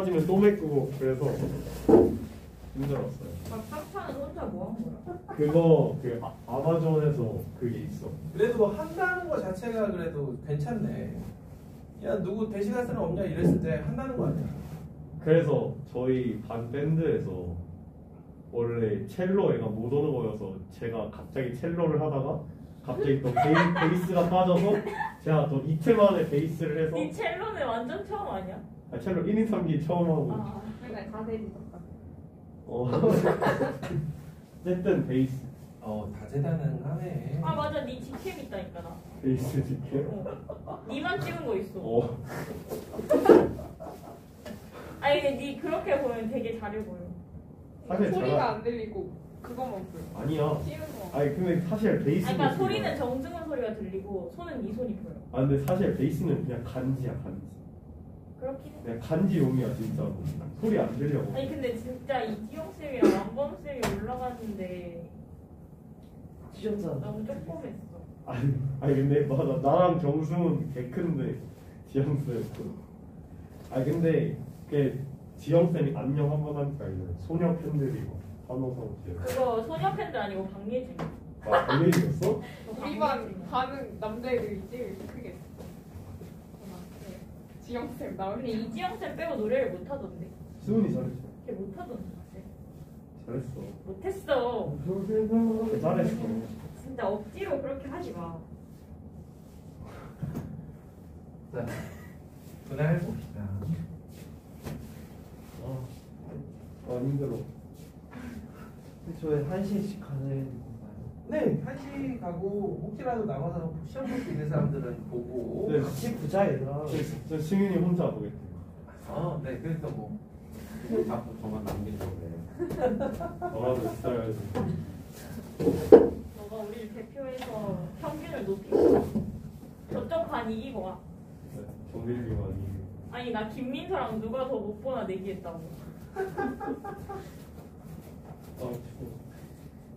빠지면 또 메꾸고 그래서 힘들었어요. 막상차는 혼자 뭐 한 거야? 그거 아마존에서 그게 있어. 그래도 한다는 거 자체가 그래도 괜찮네. 야 누구 대신할 사람 없냐 이랬을 때 한다는 거 아니야? 그래서 저희 반 밴드에서 원래 첼로 애가 못 오는 거여서 제가 갑자기 첼로를 하다가 갑자기 또 베이스가 빠져서 제가 또 이틀 만에 베이스를 해서 니 첼로는 완전 처음 아니야? 첼로 1인 3기 처음 하고 그러니까 다대리졌다. 어쨌든 베이스 다재다능하네. 아 맞아, 니 직캠 있다니까 나. 베이스 지켜. 니만 찍은 거 있어. 아니 근데 니 그렇게 보면 되게 잘해 보여. 사실 소리가 안 들리고 그거만 보여. 아니야. 띄우는 거. 아니 근데 사실 베이스는 그러니까 소리는 정승훈 소리가 들리고 손은 니 손이 보여. 아 근데 사실 베이스는 그냥 간지야 간지. 그렇긴 해. 그냥 간지용이야 진짜로. 소리 안 들려고. 아니 근데 진짜 이지영 쌤이랑 왕범 쌤이 올라갔는데 찢었잖아. 너무 조그맸어. 아니 근데 맞아 나랑 정승은 개 큰데 지영 쌤. 아니 근데 그 지영 쌤이 안녕 한번 하니까 이제 소녀 팬들이 막 환호성 지어. 그거 소녀 팬들 아니고 박예진. 아 박예진이었어? 우리 반은 남자애들이 제일 크게. 지영쌤 나올 근데 때. 이지영 쌤 빼고 노래를 못 하던데. 수은이 잘했어. 걔 못 하던데. 잘했어. 못했어. 잘했어. 진짜 억지로 그렇게 하지 마. 자, 분할 봅시다. 힘들어. 저희 1시씩 가는 건가요? 네, 1시 가고 혹시라도 남아서 시험 볼 수 있는 사람들은 보고. 네. 같이 보자 얘들아. 저 승윤이 혼자 보겠대. 네, 그래서 뭐. 자꾸 저만 남기려고 너라도 있어야지. 너가 우리를 대표해서 평균을 높이고 저쪽 반 이기고 와. 정밀기가 아니고. 아니 나 김민서랑 누가 더 못 보나 내기했다고.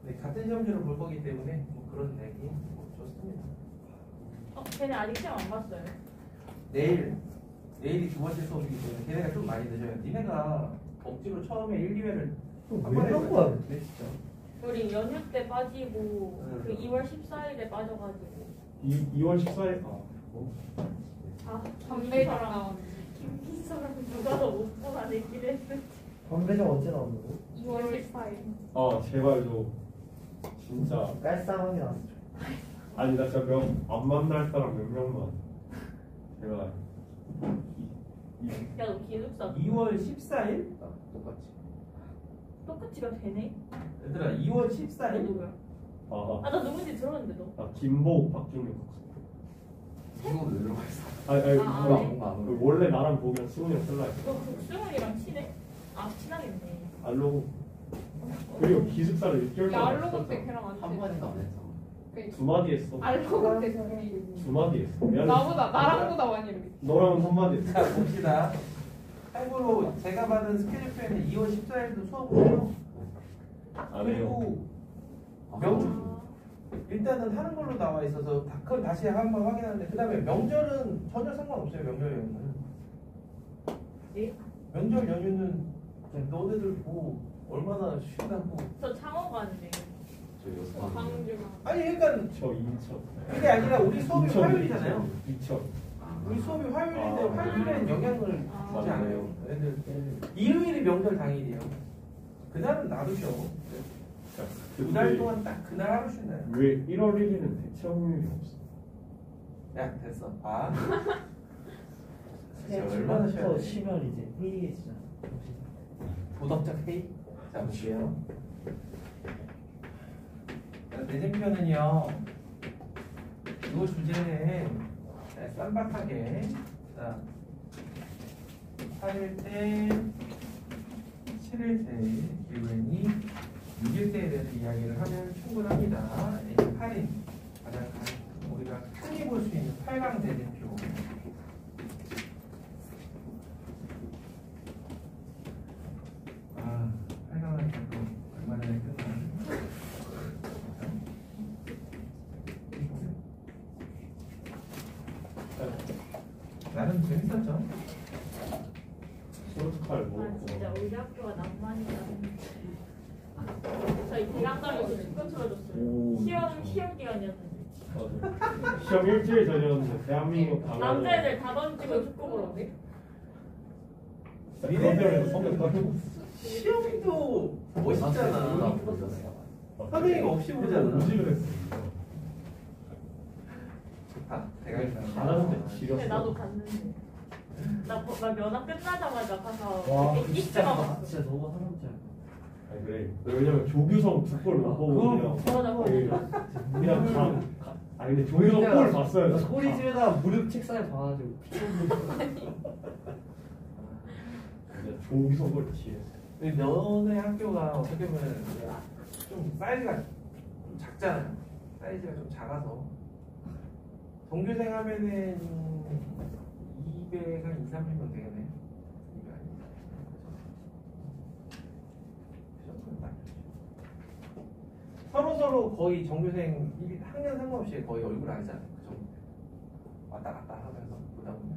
네, 같은 시험지로 볼 거기 때문에 뭐 그런 얘기 좋습니다. 걔네 아직 시험 안 봤어요. 내일이 두 번째 수업이기 때문에 걔네가 좀 많이 늦어요. 니네가 억지로 처음에 1, 2회를 왜 그런 거야 근데 진짜. 우리 연휴 때 빠지고 그 2월 14일에 빠져가지고 2월 14일. 담배랑 나오는. 김민서랑 누가 더 못 보나 내기를 했는데 건배정 언제 나오는 거? 2월 14일. 제발 좀 진짜. 깔쌈하게 나왔어. 아니 나 진짜 안 만날 사람 몇 명만. 제발. 야 너 기숙사 2월 14일? 똑같이가 되네? 얘들아 2월 너 14일? 누구야? 나 누군지 들었는데 너? 김보욱 박준규 국수. 이거 왜 들어가 있어? 아니 뭔가 안 오네. 원래 나랑 보면 승훈이 형 쓸라 했어. 너 국승훈이랑 친해? 친하겠네. 알로고. 그리고 기숙사를 6개월 야 동안 알로고 때 했었잖아. 걔랑 안 한 번도 안 했어. 두 마디 했어. 알로고 때 저기 두 마디 했어. 나랑보다 많이 이렇게. 너랑은 한 마디 했어. 자 봅시다. 참고로 제가 받은 스케줄표에는 2월 14일도 수업을 해요. 안 해요. 그리고 일단은 하는 걸로 나와 있어서 그건 다시 한번 확인하는데 그 다음에 명절은 전혀 상관없어요. 명절 연휴는. 예? 명절 연휴는 너네들 뭐 얼마나 쉰다고. 저 창원 가는데. 저 여섯 광주가. 아니 그러니까 저 인천. 그게 아니라 우리 수업이 화요일이잖아요. 인천. 우리 수업이 화요일인데 화요일에는 영향을 주지 않아요. 애들 일요일이 명절 당일이에요. 그날은 놔두셔. 두 달 동안 딱 그날 하루 쉰다. 왜 1월 1일은 대체 확률이 없어? 야 됐어. 봐. 그냥 얼마나 쉬어야 또 돼? 쉬면 이제 회의해지잖아. 도덕적 회의. 자 볼게요. 내생편은요. 이 주제에 쌈박하게 자 8일 때 7일 때 기울이 6일 때에 대해서 이야기를 하면 충분합니다. 8인 가장 우리가 흔히 볼 수 있는 8강 대대표. 아 8강은 또 얼마 전에 끝난. 나름 재밌었죠? 잘 아 진짜 모르고. 우리 학교가 낭만이다. 저희 대강당에서 축구 틀어줬어요. 오, 시험 기간이었는데 맞아. 시험 일주일 전이었는데 대한민국 다 남자애들 다 던지고 축구 보러네. 그런 성적 떨고. 시험도 멋있잖아. 선생님 없이 보잖아. 무지를 했어. 좋다. 대강당. 잘하는데 근데 지렸어. 나도 갔는데 나 면허 끝나자마자 가서 와 이스가 진짜 봤어. 진짜 너무 사람잘. 아니 그래. 왜냐면 조규성 두 골 못 보고 그냥 그냥 아니 근데 조규성 골 봤어요. 소리 지르다 무릎 책상에 박아가지고 근데 조규성 골 지렸어. 근데 너네 학교가 어떻게 보면 좀 사이즈가 좀 작잖아요. 사이즈가 좀 작아서 동교생 하면은 200한 2, 300명 되겠네. 200 아니야. 서로 거의 전교생 학년 상관없이 거의 얼굴 알잖아요. 그 정도. 왔다 갔다 하면서 보다 보면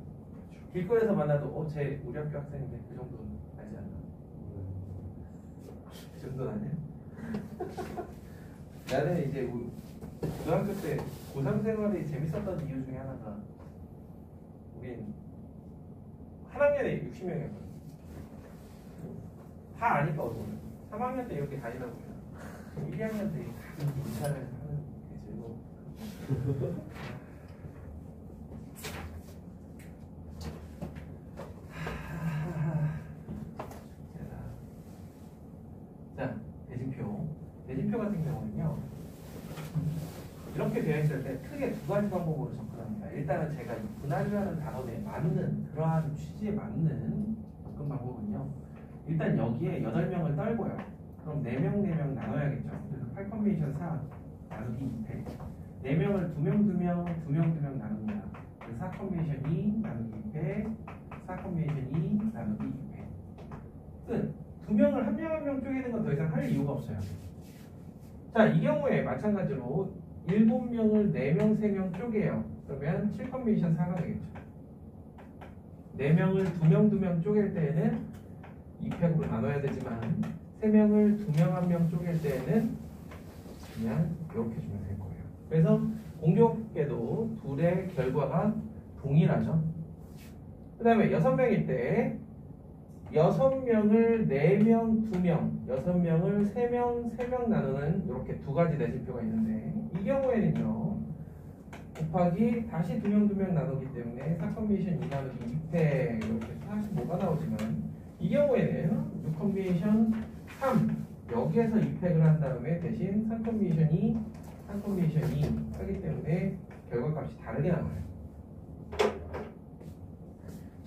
길거리에서 만나도 쟤 우리 학교 학생인데 그 정도는 알지 않나? 그 정도는 아니야? 나는 이제 고등학교 때 고3 생활이 재밌었던 이유 중에 하나가 우린 한 학년에 60명이었거든. 다 아니까 어두워. 3학년 때 이렇게 다니다 보면 1학년 때 가끔 인사를 하는 게 즐거워. 자, 대진표 같은 경우는요. 이렇게 되어 있을 때 크게 두 가지 방법으로 접근합니다. 일단은 제가 이 분할이라는 단어에 맞는 그러한 취지에 맞는 접근 방법은요. 일단 여기에 8명을 떨고요. 그럼 4명 나눠야겠죠. 그래서 8 컨비네이션 4 나누기 2패. 4명을 2명 나눕니다. 그래서 4 컨비네이션 2 나누기 2패. 4 컨비네이션 2 나누기 2패. 끝. 2명을 한 명 쪼개는 건 더 이상 할 이유가 없어요. 자, 이 경우에 마찬가지로 7명을 4명, 3명 쪼개요. 그러면 7 컨비네이션 4가 되겠죠. 4명을 2명 쪼갤 때에는 2팩으로 나눠야 되지만 3명을 2명, 1명 쪼갤 때에는 그냥 이렇게 주면 될 거예요. 그래서 공교롭게도 둘의 결과가 동일하죠. 그 다음에 6명일 때 6명을 4명, 2명, 6명을 3명 나누는 이렇게 두 가지 내진표가 있는데 이 경우에는요 곱하기 다시 2명 나누기 때문에 4 컨비네이션 2 나누기 2패 이렇게 45가 나오지만 이 경우에는 6 컨비네이션 3 여기에서 2팩을 한 다음에 대신 3 컨비네이션 2, 3 컨비네이션 2 하기 때문에 결과값이 다르게 나와요.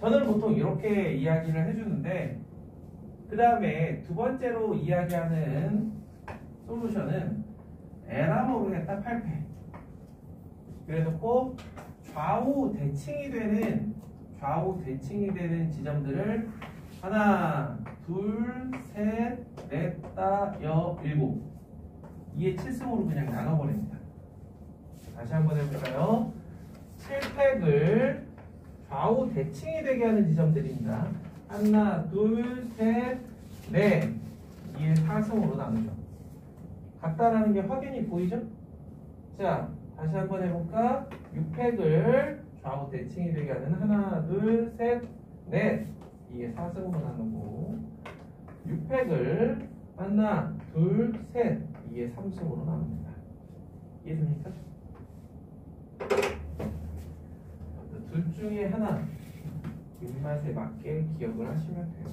저는 보통 이렇게 이야기를 해주는데 그 다음에 두 번째로 이야기하는 솔루션은 에라 모르겠다 8패. 그래서 꼭 좌우 대칭이 되는 지점들을 하나, 둘, 셋, 넷, 다, 여, 일곱 2의 7승으로 그냥 나눠버립니다. 다시 한번 해볼까요? 7팩을 좌우 대칭이 되게 하는 지점들입니다. 하나, 둘, 셋, 넷 2의 4승으로 나누죠. 같다라는 게 확연히 보이죠? 자, 다시 한번 해볼까? 6팩을 좌우 대칭이 되게 하는 하나, 둘, 셋, 넷 2의 4승으로 나누고 6팩을 하나, 둘, 셋 2의 3승으로 나눕니다. 이해됩니까? 둘 중에 하나 입맛에 맞게 기억을 하시면 돼요.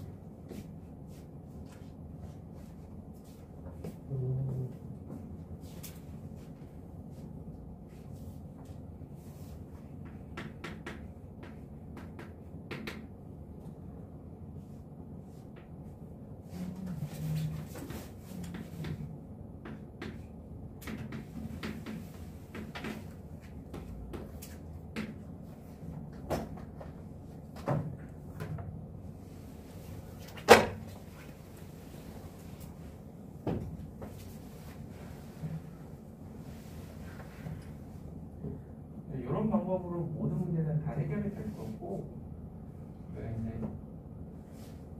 이런 방법으로 모든 문제는 다 해결이 될 거고,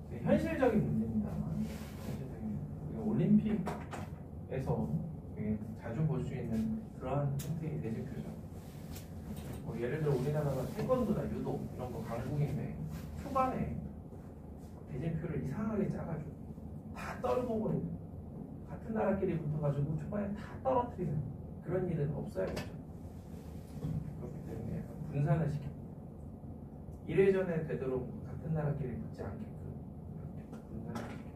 이제 현실적인 문제입니다. 현실적인. 우리가 올림픽에서 되게 자주 볼 수 있는 그러한 형태의 대진표죠. 뭐 예를 들어 우리나라가 태권도나 유도 이런 거 강국인데 초반에 대진표를 이상하게 짜가지고 다 떨고 버리고 같은 나라끼리 붙어가지고 초반에 다 떨어뜨리는 그런 일은 없어야겠죠. 그렇기 때문에 분산을 시켜 1회전에 되도록 같은 나라끼리 붙지 않게끔 분산을 시켜.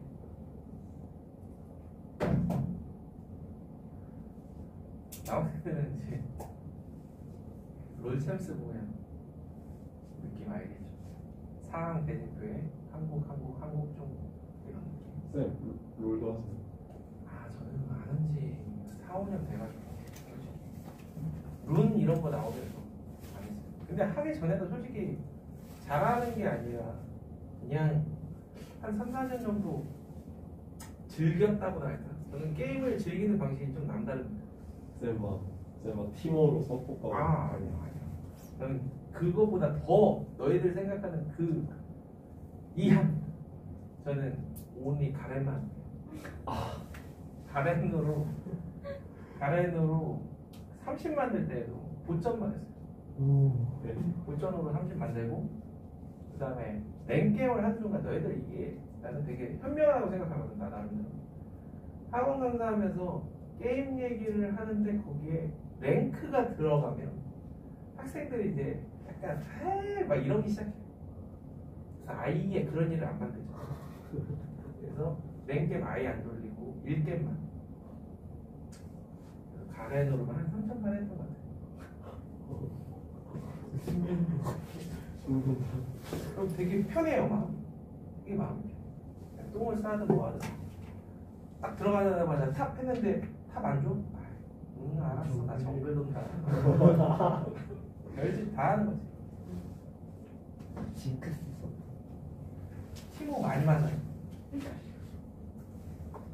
나올 때는 이제 롤챔스 보면 느낌 알겠죠. 상황 대진표에 한국 정도 이런 느낌. 쌤 롤도 하세요? 아 저는 안 한 지 4, 5년 돼가지고 솔직히 룬 이런 거 나오면서 안 했어요. 근데 하기 전에도 솔직히 잘하는 게 아니라 그냥 한 3, 4년 정도 즐겼다고나 할까? 저는 게임을 즐기는 방식이 좀 남다릅니다. 쌤막 팀워로 서포트하고 아니요. 저는 그거보다 더 너희들 생각하는 그 이한 저는 온리 가렌만 가렌으로 30 만들 때에도 보점만 했어요. 네. 보점으로 30 만들고 그 다음에 랭게임을 하는 순간 너희들 이게 나는 되게 현명하다고 생각하거든. 나 나름대로 학원 강사하면서 게임 얘기를 하는데 거기에 랭크가 들어가면 학생들이 이제 약간 막 이러기 시작해요. 그래서 아예 그런 일을 안 만들죠. 그래서 랭겜 아예 안 돌리고 1겜만 가렌으로만 한 3천만 했던 것 같아요. 그럼 되게 편해요. 마음. 이게 마음이 편해. 똥을 싸든 뭐하든 딱 들어가자마자 탑 했는데 탑 안 줘? 알았어. 나 정글 돈다. 별짓 다 하는 거지. 징크스 써. 티모 많이 만나요.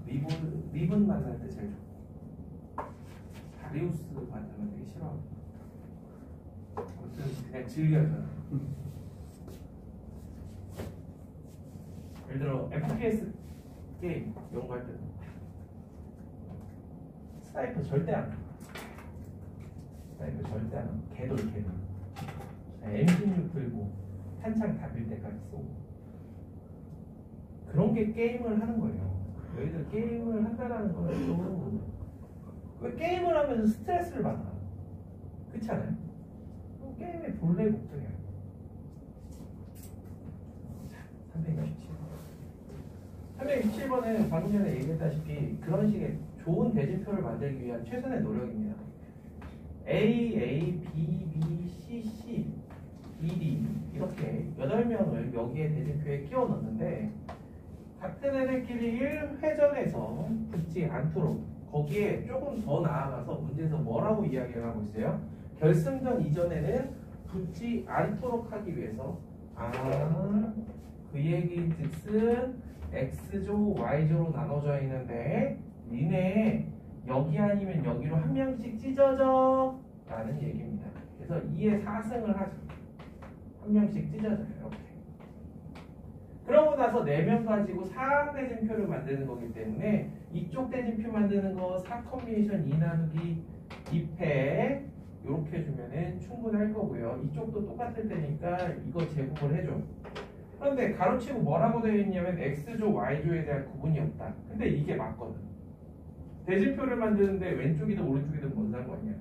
리본 만날 때 제일 좋고 다리우스 만나면 되게 싫어하고 아무튼 그냥 즐겨요 저는. 예를 들어 FPS 게임 이런 거 할 때는 스나이퍼 절대 안 해. 스나이퍼 절대 안 하고 개돌 M16 들고 한창 답일 때까지 쏘고 그런 게 게임을 하는 거예요. 너희들 게임을 한다라는 거는 왜 게임을 하면서 스트레스를 받아? 그렇지 않아요? 게임의 본래 목적이야. 367번은 방금 전에 얘기했다시피 그런 식의 좋은 대진표를 만들기 위한 최선의 노력입니다. A, B, B, C, D, D 이렇게 8명을 여기에 대진표에 끼워 넣는데 같은 애들끼리 1회전에서 붙지 않도록 거기에 조금 더 나아가서 문제에서 뭐라고 이야기를 하고 있어요? 결승전 이전에는 붙지 않도록 하기 위해서 그 얘기 즉슨 X조, Y조로 나눠져 있는데 니네 여기 아니면 여기로 한 명씩 찢어져 라는 얘기입니다. 그래서 2의 4승을 하죠. 한 명씩 찢어져요. 이렇게. 그러고 나서 4명 가지고 4대진표를 만드는 거기 때문에 이쪽 대진표 만드는 거 4컴비네이션 2 나누기 2패 이렇게 해주면 충분할 거고요. 이쪽도 똑같을 테니까 이거 제곱을 해줘. 그런데 가로치고 뭐라고 되어 있냐면 X조, Y조에 대한 구분이 없다. 근데 이게 맞거든. 대진표를 만드는데 왼쪽이든 오른쪽이든 뭔 상관이야.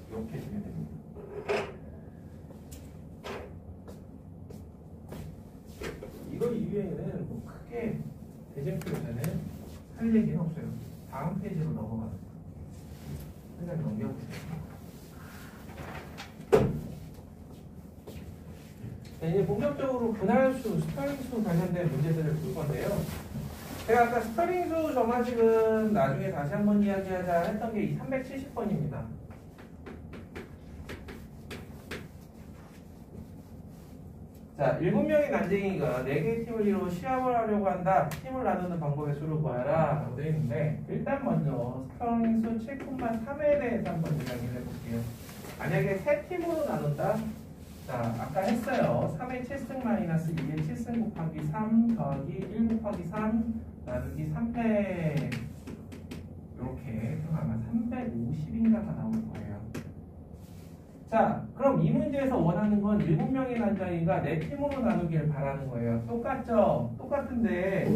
이렇게 해주면 됩니다. 이거 이외에는 뭐 크게 대진표에서는 할 얘기는 없어요. 다음 페이지로 넘어가는 거예요. 그냥 넘겨보세요. 네, 이제 본격적으로 분할수, 스터링수 관련된 문제들을 볼 건데요. 제가 아까 스터링수 정화식은 나중에 다시 한번 이야기하자 했던 게 이 370번입니다. 자, 7명의 난쟁이가 4개의 팀을 이루어 시합을 하려고 한다. 팀을 나누는 방법의 수를 구하라 라고 되어 있는데 일단 먼저 스터링수 7,3에 대해서 한번 이야기를 해볼게요. 만약에 3팀으로 나눈다. 자, 아까 했어요. 3의 7승 마이너스 2의 7승 곱하기 3 더하기 1 곱하기 3 나누기 3패 이렇게 그럼 아마 350인가가 나올 거예요. 자, 그럼 이 문제에서 원하는 건 7명의 난장이가 4팀으로 나누길 바라는 거예요. 똑같죠? 똑같은데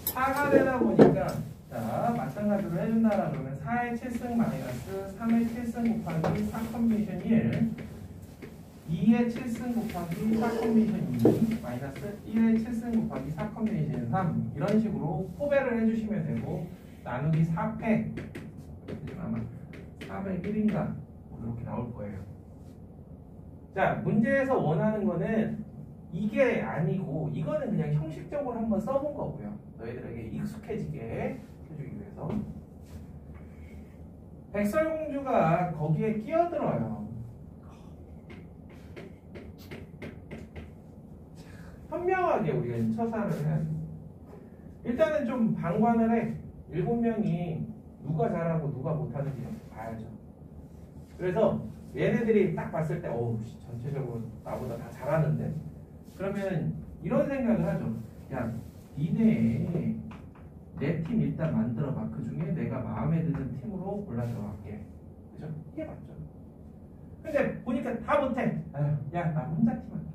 4가 되다 보니까 자, 마찬가지로 해준다라 그러면 4의 7승 마이너스 3의 7승 곱하기 4 컨비션 1 2의 7승 곱하기 4 컨비션 2 마이너스 1의 7승 곱하기 4 컨비션 3 이런 식으로 포배를 해주시면 되고 나누기 4패 아마 401인가 이렇게 나올 거예요. 자, 문제에서 원하는 거는 이게 아니고 이거는 그냥 형식적으로 한번 써본 거고요. 너희들에게 익숙해지게 해주기 위해서 백설공주가 거기에 끼어들어요. 현명하게 우리가 처사를 해야 돼. 일단은 좀 방관을 해. 7명이 누가 잘하고 누가 못하는지 봐야죠. 그래서 얘네들이 딱 봤을 때 어우 전체적으로 나보다 다 잘하는데 그러면 이런 생각을 하죠. 야 니네 내 팀 일단 만들어봐. 그 중에 내가 마음에 드는 팀으로 골라 들어갈게. 그죠? 이게 맞죠. 근데 보니까 다 못해. 아휴, 야 나 혼자 팀 할게.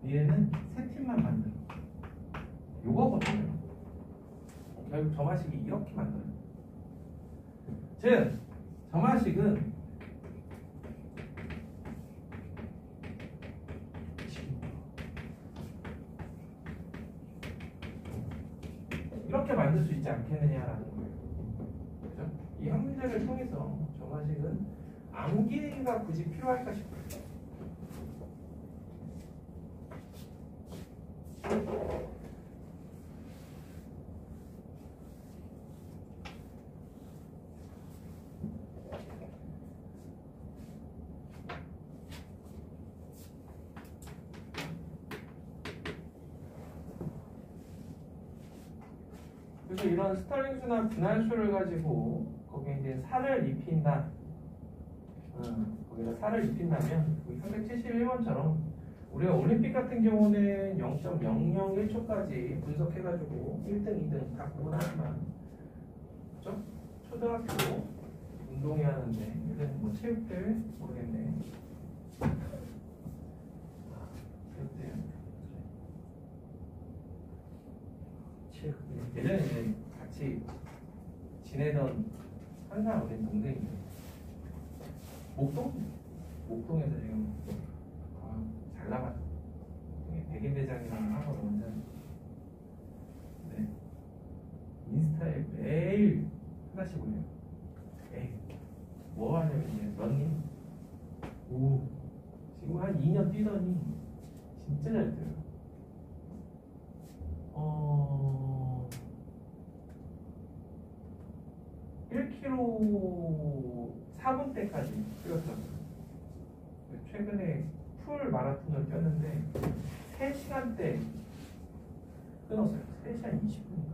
니네는 3팀만 만들어. 요거거든요. 결국 점화식이 이렇게 만들어요. 즉 점화식은 이렇게 만들 수 있지 않겠느냐라는 거예요. 그죠? 이 한 문제를 통해서 점화식은 암기가 굳이 필요할까 싶어요. 그래서 이런 스탈링수나 분할수를 가지고 거기에 이제 살을 입힌다. 거기다 살을 입힌다면 371번처럼 우리가 올림픽 같은 경우는 0.001초까지 분석해가지고 1등, 2등 다 구분하지만 그렇죠? 초등학교 운동회 하는데 요즘 뭐 체육대회 모르겠네. 예전에 이제 같이 지내던 항상 우리 동생인데 목동에서 지금 잘 나갔어. 백인 대장이랑 학원 원장. 네. 인스타에 매일 하나씩 올려요. 에이, 뭐 하냐면 이제 러닝. 오, 지금 한 2년 뛰더니 진짜 잘 뛰어요. 1km 4분대까지 뛰었어요. 최근에 풀 마라톤을 뛰었는데 3시간대 끊었어요. 3시간 20분인가?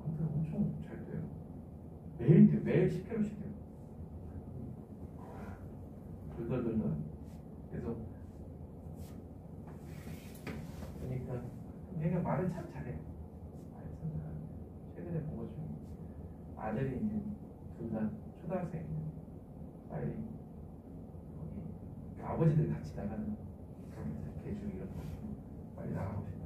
아무튼 엄청 잘 뛰어요. 매일 뛰어요. 매일 10km씩 뛰어요. 돌돌돌돌. 그래서 그러니까 얘가 말을 참 잘해요. 최근에 본 것 중에 아들이 이제 둘 다 초등학생이에요. 빨리 거기 아버지들 같이 나가는 개주 이런 거 빨리 나가고 싶다.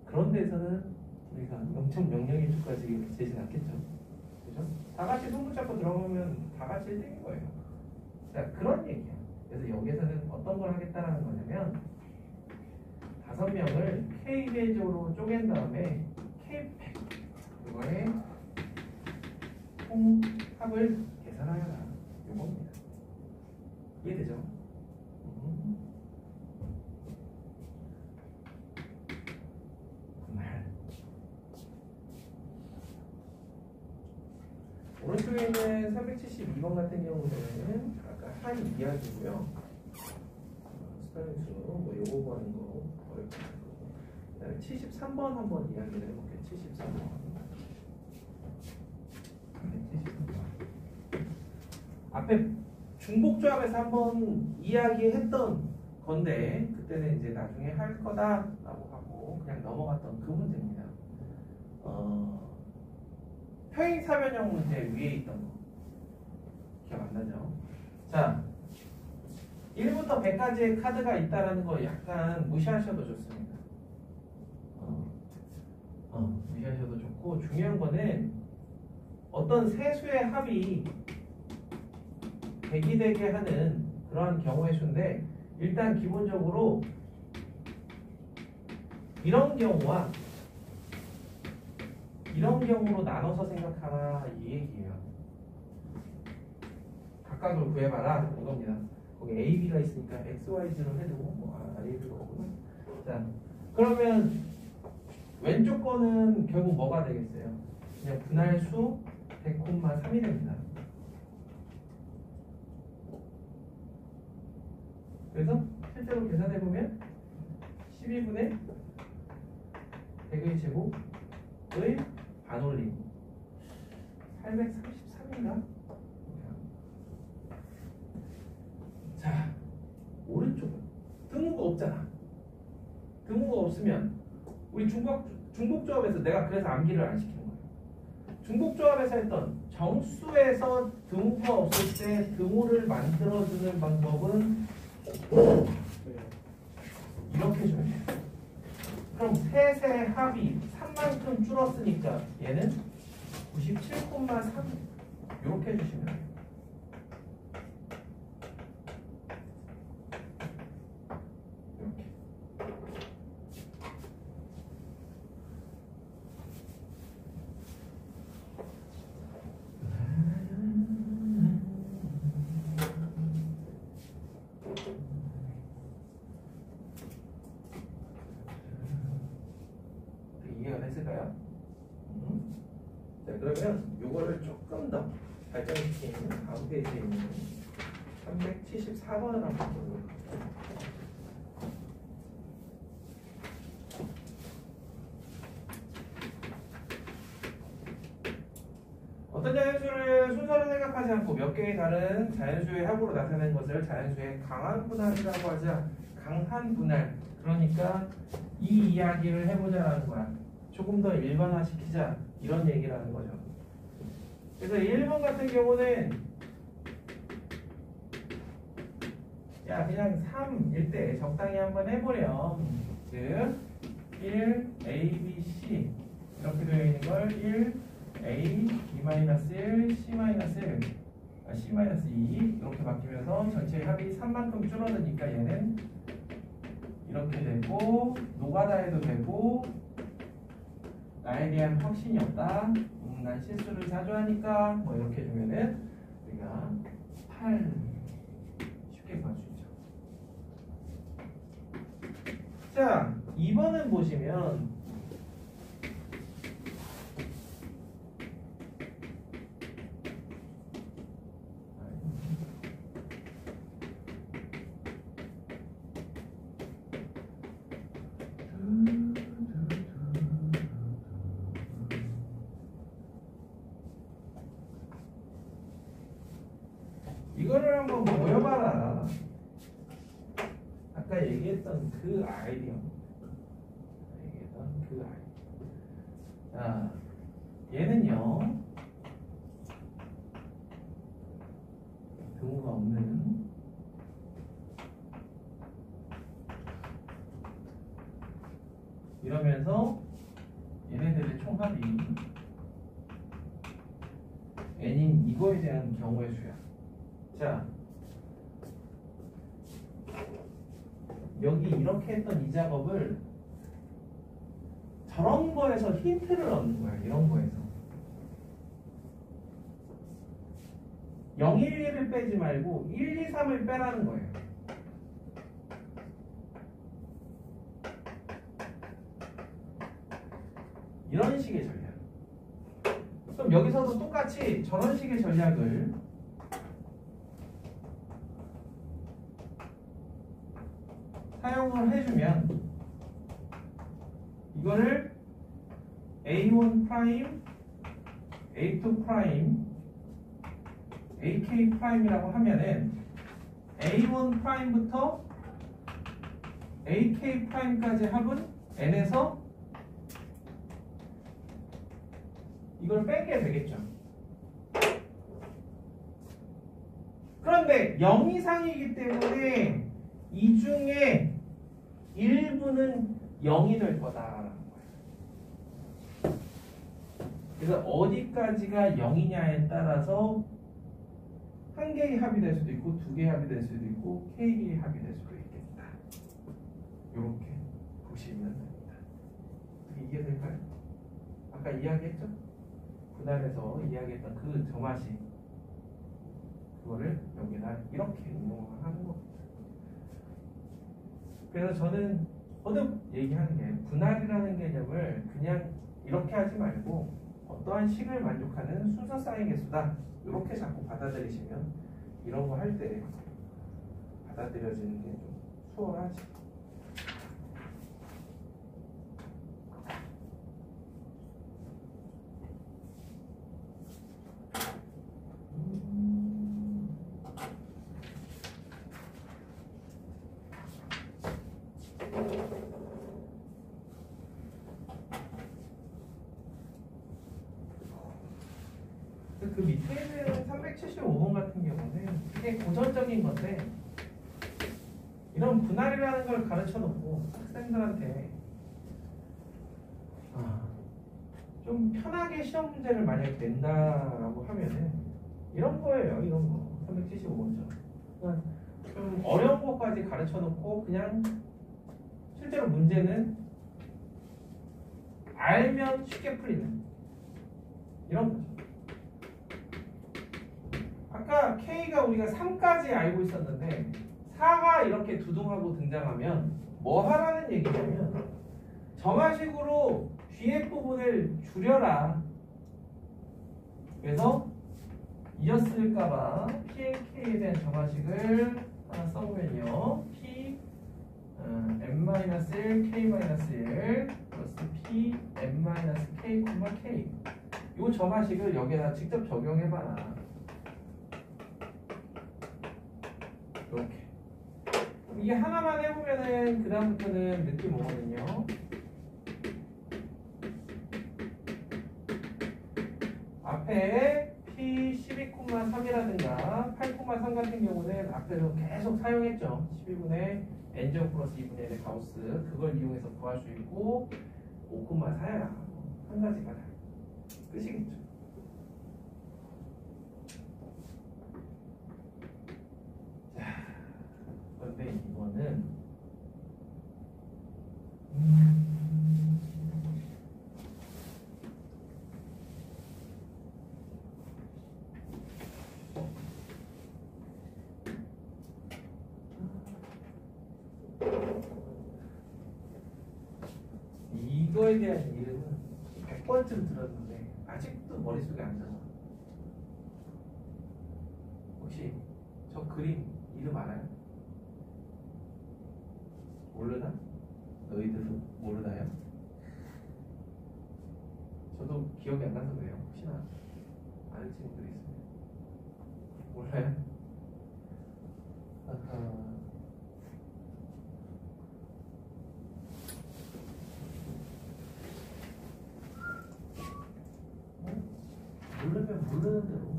그런 데서는 우리가 엄청 명령일주까지 되진 않겠죠. 그죠? 다 같이 손 붙잡고 들어가면 다 같이 1등인 거예요. 자, 그런 얘기야. 그래서 여기서는 어떤 걸 하겠다라는 거냐면 5명을 K배적으로 쪼갠 다음에 K팩 이거에 총합을 계산하여라. 요겁니다. 이해되죠? 정말 오른쪽에 있는 372번 같은 경우는 아까 한 이야기고요. 스타일수 뭐 요거 구하는 거 어렵고 73번 한번 이야기를 해볼게요. 73번 앞에 중복조합에서 한번 이야기했던 건데 그때는 이제 나중에 할 거다라고 하고 그냥 넘어갔던 그 문제입니다. 평행사변형 문제 위에 있던 거 기억 안 나죠? 자, 1부터 100까지의 카드가 있다라는 거 약간 무시하셔도 좋습니다. 무시하셔도 좋고 중요한 거는 어떤 세수의 합이 100이 되게 하는 그러한 경우의 수인데 일단 기본적으로 이런 경우와 이런 경우로 나눠서 생각하라 이 얘기예요. 각각을 구해봐라 이겁니다. 거기 A, B가 있으니까 X, Y, Z로 해도 뭐 아닐 거구나. 자, 그러면 왼쪽 거는 결국 뭐가 되겠어요? 그냥 분할수 100,3이 됩니다. 그래서 실제로 계산해보면 12분의 100의 제곱의 반올림 833인가? 자, 오른쪽은 등호가 없잖아. 등호가 없으면 우리 중복조합에서 내가 그래서 암기를 안 시키는 거예요. 중복조합에서 했던 정수에서 등호가 없을 때 등호를 만들어주는 방법은 이렇게 주면 돼요. 그럼 셋의 합이 3만큼 줄었으니까 얘는 97,3 이렇게 해주시면 돼요. 이렇게. 이해가 됐을까요? 자, 그러면 요거를 조금 더 발전시킨 다음 페이지에 있는 374번을 한번 보도록 하겠습니다. 어떤 자연수를 순서를 생각하지 않고 몇 개의 다른 자연수의 합으로 나타낸 것을 자연수의 강한 분할이라고 하자. 강한 분할. 그러니까 이 이야기를 해보자라는 거야. 조금 더 일반화시키자. 이런 얘기를 하는 거죠. 그래서 1번 같은 경우는 야 그냥 3일 때 적당히 한번 해보렴. 즉 1, A, B, C 이렇게 되어 있는 걸 1, A, B-1, C-1, C-2 이렇게 바뀌면서 전체 합이 3만큼 줄어드니까 얘는 이렇게 되고 노가다 해도 되고 나에 대한 확신이 없다. 난 실수를 자주 하니까 뭐 이렇게 주면은 우리가 8 쉽게 구할 수 있죠. 자, 2번은 보시면 이거를 한번 모여봐라. 아까 얘기했던 그 아이디어. 자, 얘는요. 등호가 없는 이러면서 얘네들의 총합이 n인 이거에 대한 경우의 수야. 자, 여기 이렇게 했던 이 작업을 저런 거에서 힌트를 얻는 거야. 이런 거에서 0, 1, 1을 빼지 말고 1, 2, 3을 빼라는 거예요. 이런 식의 전략. 그럼 여기서도 똑같이 저런 식의 전략을 사용을 해주면 이거를 A1 프라임, A2 프라임 AK 프라임이라고 하면은 A1 프라임부터 AK 프라임까지 합은 N에서 이걸 빼게 되겠죠. 그런데 0 이상이기 때문에 이 중에 일부는 0이 될 거다라는 거예요. 그래서 어디까지가 0이냐에 따라서 한 개의 합이 될 수도 있고 두 개의 합이 될 수도 있고 K개의 합이 될 수도 있겠다. 이렇게 보시면 됩니다. 어떻게 이해될까요? 아까 이야기했죠? 분할에서 이야기했던 그 점화식 그거를 여기다 이렇게 응용하는 겁니다. 그래서 저는 거듭 얘기하는 게 분할이라는 개념을 그냥 이렇게 하지 말고 어떠한 식을 만족하는 순서 쌓인 개수다 이렇게 자꾸 받아들이시면 이런 거 할 때 받아들여지는 게 좀 수월하지. 그 밑에 있는 375번 같은 경우는 되게 고전적인 건데 이런 분할이라는 걸 가르쳐 놓고 학생들한테 좀 편하게 시험 문제를 만약에 낸다라고 하면은 이런 거예요. 이런 거 375번죠. 좀 어려운 것까지 가르쳐 놓고 그냥 실제로 문제는 알면 쉽게 풀리는 이런 거죠. 아까 K가 우리가 3까지 알고 있었는데 4가 이렇게 두둥하고 등장하면 뭐 하라는 얘기냐면 점화식으로 뒤에 부분을 줄여라. 그래서 이었을까봐 P&K에 대한 점화식을 하나 써보면요. P n-1 K-1 플러스 P n-K, K 이 점화식을 여기다 직접 적용해봐라. 이렇게 이게 하나만 해보면은 그 다음부터는 느낌 오거든요. 앞에 P12,3이라든가 8,3 같은 경우는 앞에서 계속 사용했죠. 12분의 N제곱 플러스 2분의 1의 가우스 그걸 이용해서 구할 수 있고 5,4야 한 가지가 다 끝이겠죠. 그런데 이거는 이거에 대한 이름은 100번쯤 들었는데 아직도 머릿속에 안 들어. 혹시 저 그림 이름 알아요? 모르나? 너희들도 모르나요? 저도 기억이 안 나서 그래요. 혹시나 아는 친구들이 있으면 몰라요? 모르면 모르는 대로.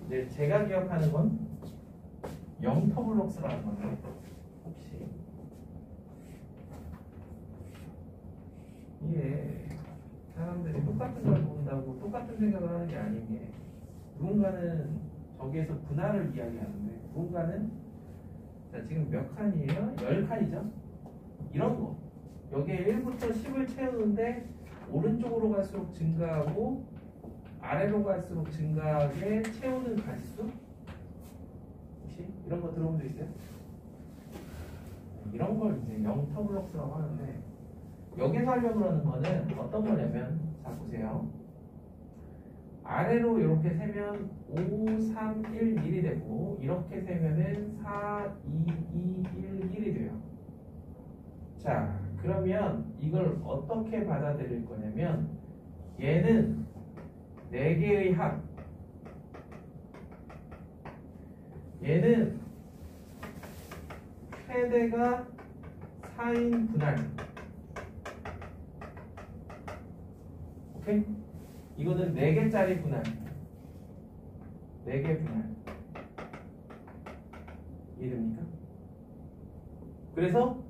네, 제가 기억하는 건 영터블록스라는 건데 혹시 이게 사람들이 똑같은 걸 본다고 똑같은 생각을 하는 게 아닌 게 누군가는 저기에서 분할을 이야기하는데 누군가는 자 지금 몇 칸이에요? 10칸이죠? 이런 거 여기에 1부터 10을 채우는데 오른쪽으로 갈수록 증가하고 아래로 갈수록 증가하게 채우는 가지수? 혹시 이런 거 들어본 적 있어요? 이런 걸 이제 영터블록스라고 하는데 여기서 하려고 하는 거는 어떤 거냐면 자 보세요. 아래로 이렇게 세면 5, 3, 1, 1이 되고 이렇게 세면은 4, 2, 2, 1, 1이 돼요. 자, 그러면 이걸 어떻게 받아들일 거냐면 얘는 4개의 합, 얘는 최대가 4인 분할. 오케이? 이거는 4개짜리 분할. 4개 분할. 이해됩니까? 그래서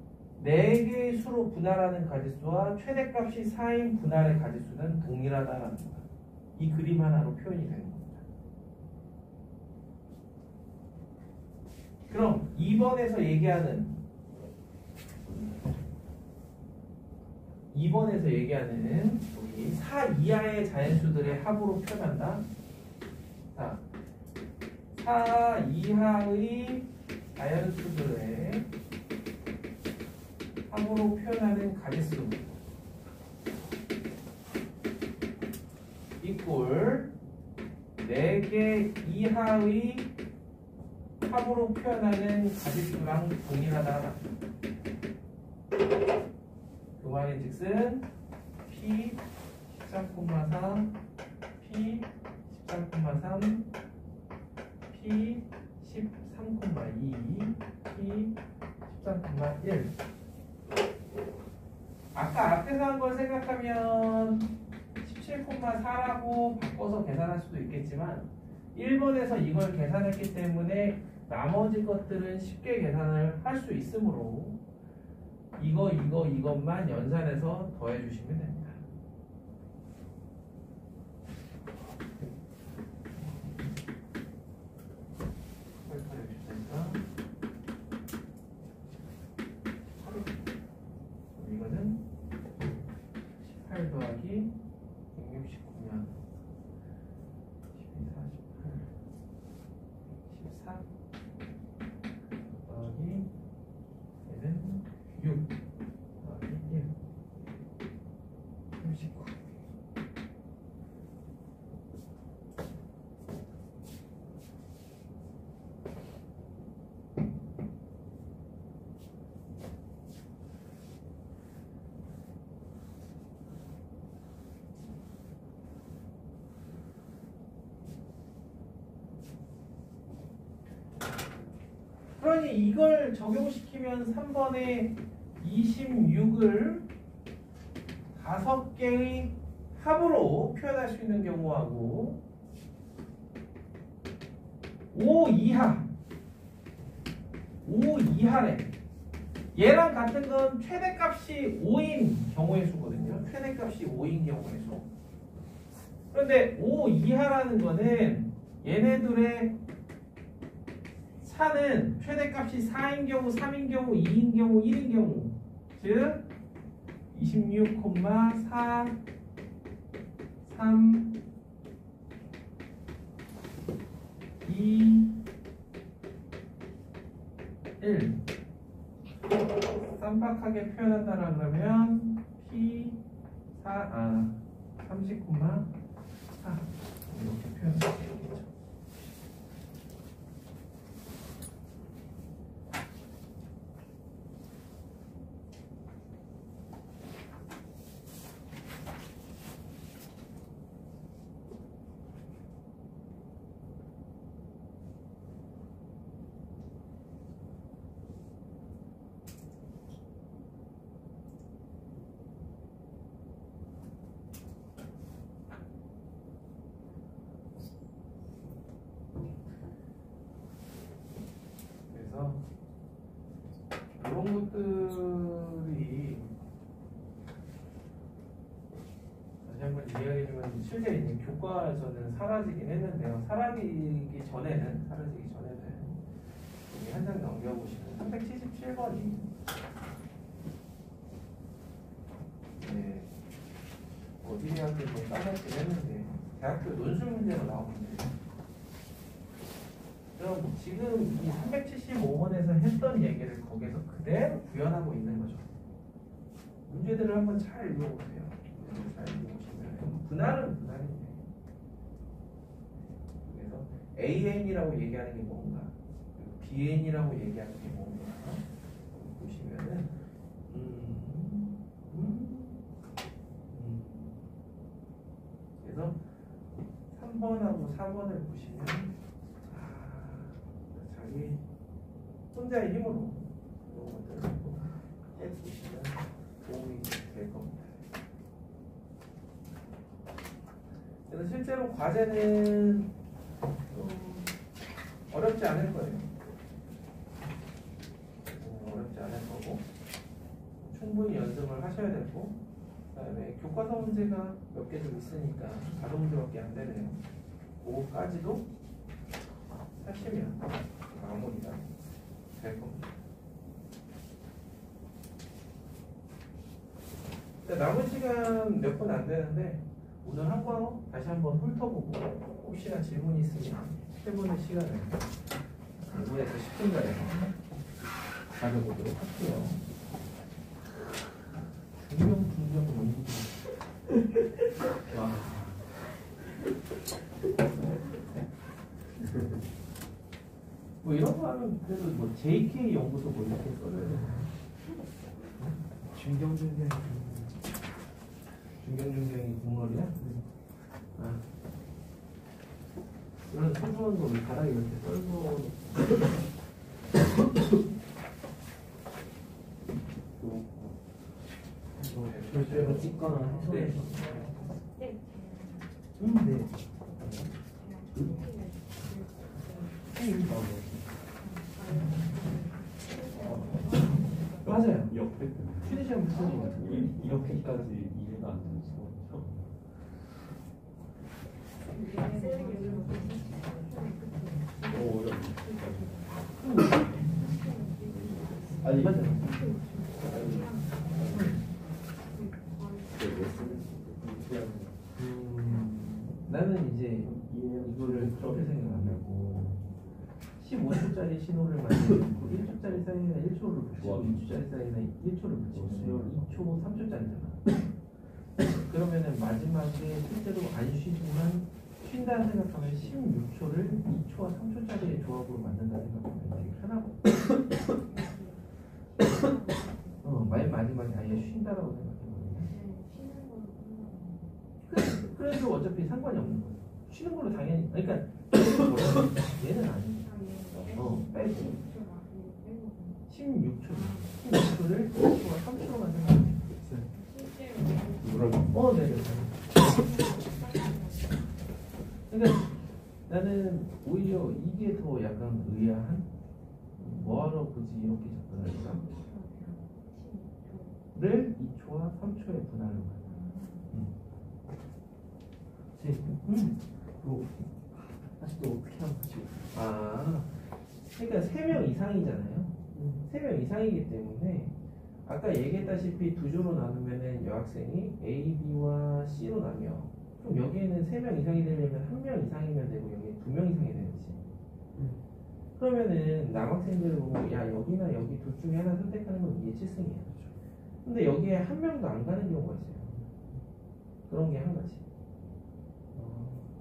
4개의 수로 분할하는 가지수와 최대값이 4인 분할의 가지수는 동일하다라는 거야. 이 그림 하나로 표현이 되는 겁니다. 그럼 2번에서 얘기하는 우리 4 이하의 자연수들의 합으로 표현한다. 자, 4 이하의 자연수들의 합으로 표현하는 가지수 이꼴 4개 이하의 합으로 표현하는 가지수랑 동일하다. 그 말인즉슨 P 13,4, P 13,3, P 13,2, P 13,1. 아까 앞에서 한 걸 생각하면 17,4라고 바꿔서 계산할 수도 있겠지만 1번에서 이걸 계산했기 때문에 나머지 것들은 쉽게 계산을 할 수 있으므로 이것만 연산해서 더해주시면 됩니다. 이거는 18 더하기 169면 12, 48, 14 더하기 얘는 6 더하기 1 39. 그러니 이걸 적용시키면 3번에 26을 5개의 합으로 표현할 수 있는 경우하고 5 이하래. 얘랑 같은 건 최대값이 5인 경우의 수거든요. 최대값이 5인 경우의 수. 그런데 5 이하라는 거는 얘네들의 차는 최대값이 4인 경우, 3인 경우, 2인 경우, 1인 경우, 즉 26,4, 3, 2, 1 쌈박하게 표현한다라 그러면 P 30,4 이렇게 표현하면 되겠죠. 이런 것들이 다시 한번 이야기해주면 실제 이제 교과에서는 사라지긴 했는데요. 사라지기 전에는 여기 한 장 넘겨보시면 377번이 네, 어디 대학교 뭐 따졌긴 했는데 대학교 논술 문제로 나오는데 그럼 지금 이 375번에서 했던 얘기를 거기서 그대로 구현하고 있는 거죠. 문제들을 한번 잘 읽어보세요. 문제를 잘 읽어보시면 분할은 분할인데 AN이라고 얘기하는 게 뭔가, BN이라고 얘기하는 게 뭔가 보시면은 그래서 3번하고 4번을 보시면 자기 혼자의 힘으로 이런 것들을 해보시면 도움이 될 겁니다. 그래서 실제로 과제는 좀 어렵지 않을 거예요. 어렵지 않을 거고 충분히 연습을 하셔야 되고, 그다음에 교과서 문제가 몇 개 좀 있으니까 4문제밖에 안 되네요. 그거까지도 하시면 마무리가 될 겁니다. 남은 시간 몇 분 안 되는데 오늘 한 거 다시 한번 훑어보고 혹시나 질문이 있으면 해보는 시간을 5분에서 10분간에서 가져보도록 할게요. 중경 연구소. 와. 뭐 이런 거 하면 그래도 뭐 JK 연구소 뭐 이렇게 써줘야 되나? 중경중경이 국물이야? 아. 이런 소중한 거 우리 바닥에 이렇게 썰고. 절대로 찍거나 해서. 네. 네. 맞아요. 옆에 휴대시간 무슨 거 이렇게까지 이해가 안 돼서 아니 맞아요. 나는 이제 이거를 그렇게 생각하려고 15초짜리 신호를 만들고 1초짜리 사인이나 1초를 붙이고 2초짜리 사인이나 1초를 붙이고 2초, 3초짜리잖아. 그러면은 마지막에 실제로 안 쉬지만 쉰다는 생각하면 16초를 2초와 3초짜리의 조합으로 만든다 생각하면 되게 편하고 마지막에 아예 쉰다라고 생각해보면 그래도 어차피 상관이 없는 거야. 쉬는 걸로 당연히 그러니까 얘는 아니지. 빼고 16초를 2초와 3초로 만든다. 네네. 그러니까 나는 오히려 이게 더 약간 의아한, 뭐하러 굳이 이렇게 접근할까? 를 2초와 3초의 분할로 그거 다시 또 어떻게 하면 되지? 그러니까 3명 이상이잖아요. 3명 이상이기 때문에 아까 얘기했다시피 두 조로 나누면은 여학생이 A, B와 C로 나뉘어. 그럼 여기에는 3명 이상이 되려면 1명 이상이면 되고 여기 2명 이상이 되는지. 그러면은 남학생들을 보고 야 여기나 여기 둘 중에 하나 선택하는 건 예치승이에요. 근데 여기에 한 명도 안 가는 경우가 있어요. 그런 게 한 가지.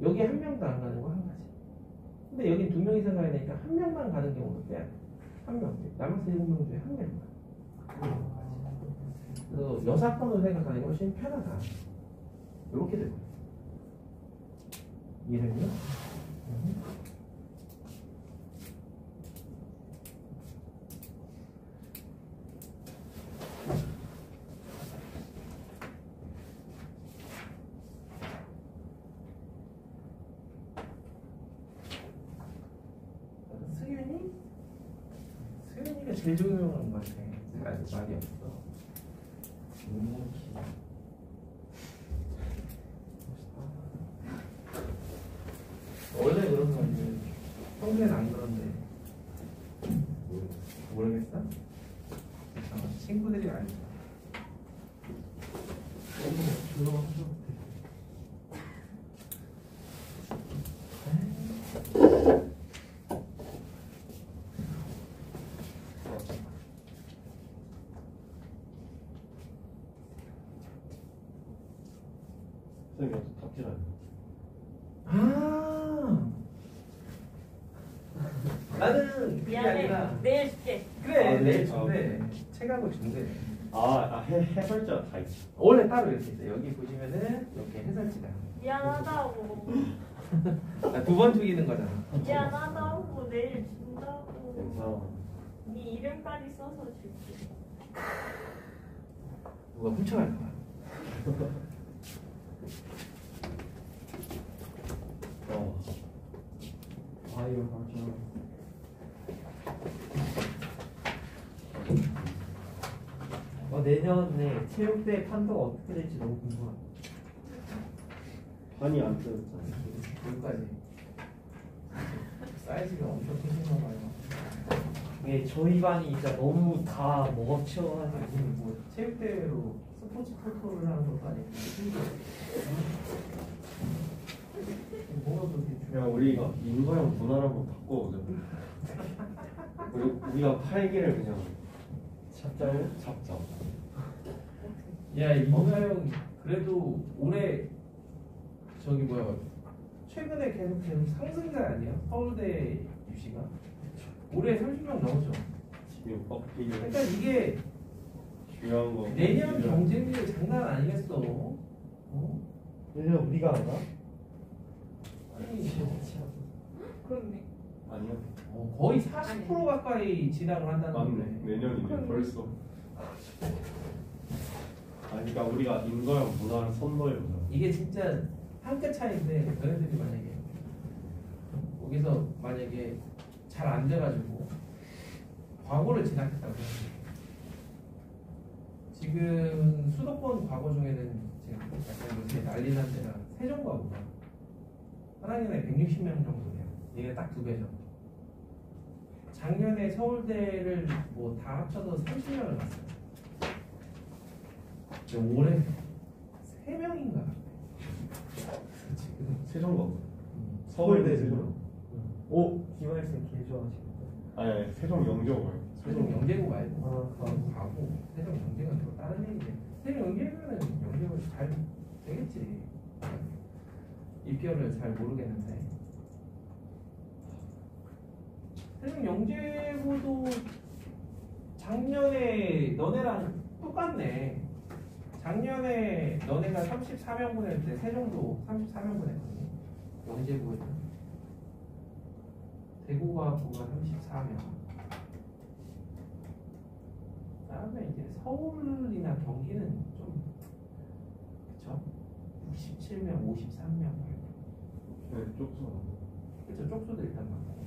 여기에 한 명도 안 가는 거 한 가지. 근데 여기 2명 이상 가야 되니까 한 명만 가는 경우도 빼야 돼. 한 명. 남학생 7명 중에 한 명만. 그래서 여사건으로 생각하는 게 훨씬 편하다. 이렇게 되고. 이해했나? 수윤이가 제일 조용한 것 같아. 말이 없어. 원래 그런 건지 평소에는 안 그런데 모르겠어? 친구들이 알죠. 조용하죠. 선생님 탑질하는 나는 그게 아니라 미안해. 내일 줄게. 그래 아, 네. 내일 준대 책하고 준대 해설자 다 있어. 원래 따로 이렇게 있어요. 여기 보시면은 이렇게 해설지가 미안하다고. 두 번 죽이는 거잖아. 미안하다고. 내일 준다고. 괜찮아. 네 이름까지 써서 줄게. 누가 훔쳐갈까 봐. 바이오 맞아. 내년에 체육대회 판도가 어떻게 될지 너무 궁금하다. 판이 안 뜨였잖아. 여기까지 사이즈가 엄청 크신가 봐요. 이게 저희 반이 진짜 너무 다 먹어치워가지고 아니 뭐 체육대회로 스포츠 토토를 하는 것도 아니고 뭐가 그렇게 그냥 우리가 인과형 문화를 한번 바꿔보자. 우리가 팔기를 그냥 잡자. 야 이거형 그래도 올해 저기 뭐야 최근에 계속 상승자 아니야? 서울대 유시가 올해 30명 넘었죠. 지금 꺾이기 그러니까 이게 중요한 거. 내년 경쟁률 장난 아니겠어. 내년 우리가 하나? 아니 그렇네. 아니야. 거의 40% 가까이 진학을 한다는 맞네. 건데. 내년이네 벌써. 아니 그러니까 우리가 인과형 문화를 선도해보자. 이게 진짜 한 끗 차이인데 너희들이 만약에 거기서 만약에 잘 안 돼가지고 과거를 진학했다고 생각해. 지금 수도권 과거 중에는 지금 약간 요새 난리 난 데가 세종과고가 한 학년에 160명 정도 돼요. 이게 딱 2배죠. 작년에 서울대를 뭐 다 합쳐서 30명을 갔어요. 근데 올해 3명인가? 지금 세종가. 서울대 세종. 오! 김하일쌤 개 좋아하시겠다. 아니 세종 영종을. 세종 영재고 말고 아, 가고 세종 영재는 또 다른 얘기인데 세종 영재면은 영재고 잘 되겠지. 입결을 잘 모르겠는데 세종 영재고도 작년에 너네랑 똑같네. 작년에 너네가 34명 보낼 때 세종도 34명 보냈거든요. 영재고에서 대구과학부가 34명. 다음에 이제 서울이나 경기는 좀 그쵸? 67명, 53명. 네, 쪽수. 그쵸? 쪽수도 일단 많고.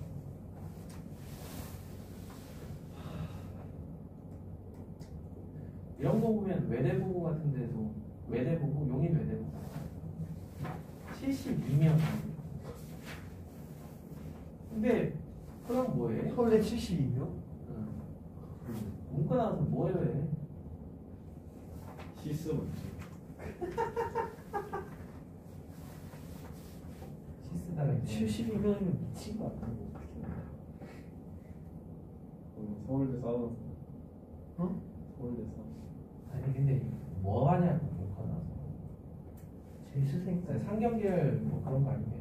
이런 거 보면 외대부고 같은 데도 외대부고 용인 외대부고 72명. 근데 그럼 뭐해? 서울대 72명? 문과 나와서 뭐해? 시스 맞지? 시스다가 72명이면 미친 거 같아. 서울대 싸웠어. 어? 서울대 싸웠어. 아니 근데 뭐 하냐고 문과 나와서 재수생 때 상경계열 뭐 그런 거 아니에요?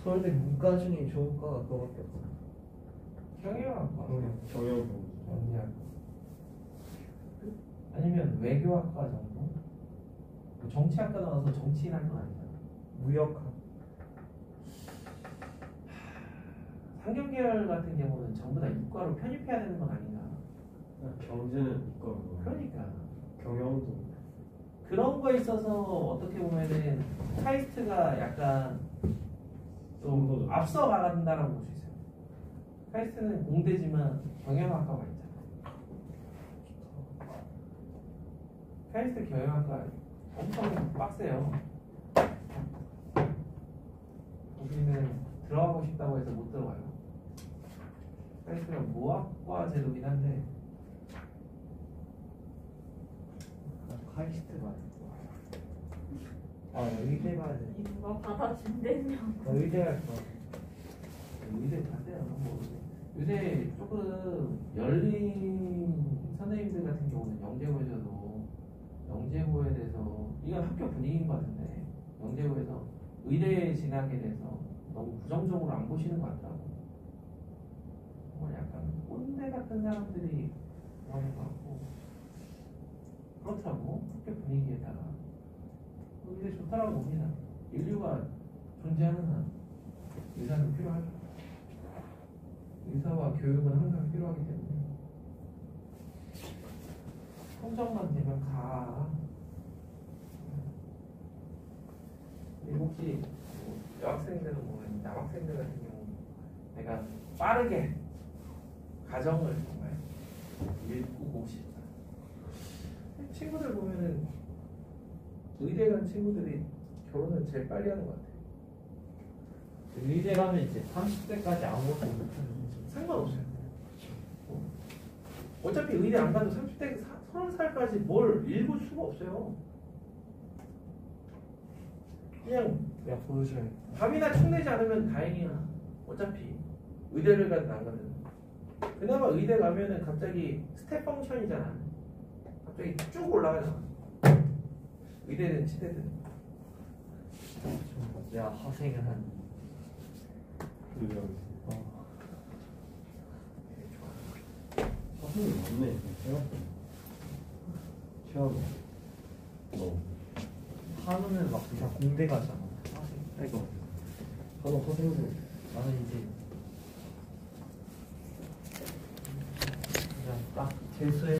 서울대 문과 중에 좋은 과가 그거밖에 없어. 경영학과 경영. 경리학과 아니면 외교학과 정도? 뭐 정치학과 나와서 정치인 할 건 아니잖아. 무역학. 상경계열 같은 경우는 전부 다 이과로 편입해야 되는 건 아닌가? 경제는 이거고. 그러니까 경영도. 그런 거에 있어서 어떻게 보면은 카이스트가 약간 좀 앞서 나간다라고 볼 수 있어요. 카이스트는 공대지만 경영학과가 있잖아. 카이스트 경영학과 엄청 빡세요. 우리는 들어가고 싶다고 해서 못 들어가요. 카이스트가 무학과 제도긴 한데 카이스트가 의대 가야 돼. 이 누가 받아준대며. 의대 할 거. 의대 가세요. 뭐 요새 조금 열린 선생님들 같은 경우는 영재고에서도 영재고에 대해서 이건 학교 분위기인 것 같은데 영재고에서 의대에 진학에 대해서 너무 부정적으로 안 보시는 것 같더라고. 정말 약간 꼰대 같은 사람들이 나오는 것 같고 그렇다고 학교 분위기에다가 의대 좋다라고 봅니다. 인류가 존재하는 한 의사는 필요하죠. 의사와 교육은 항상 필요하기 때문에 성적만 되면 가. 그리고 혹시 뭐 여학생들은 뭐 남학생들 같은 경우 내가 빠르게 가정을 정말 일구고 싶다. 친구들 보면은 의대 간 친구들이 결혼을 제일 빨리 하는 것 같아. 의대 가면 이제 30대까지 아무것도 못하는 상관없어요. 어차피 의대 안 가도 30대 30살까지 뭘 읽을 수가 없어요. 그냥 야 보여줘야겠다. 밥이나 축내지 않으면 다행이야. 어차피 의대를 가든 안 가든. 그나마 의대 가면은 갑자기 스텝 펑션이잖아. 갑자기 쭉 올라가잖아. 의대든 치대든. 야 화생을 한 그냥 좋아. 사진이 많네. 취하고 너 한우는 막 그냥 공대 가잖아. 아이고 한우 허생도 나는 이제 그냥 딱 재수해.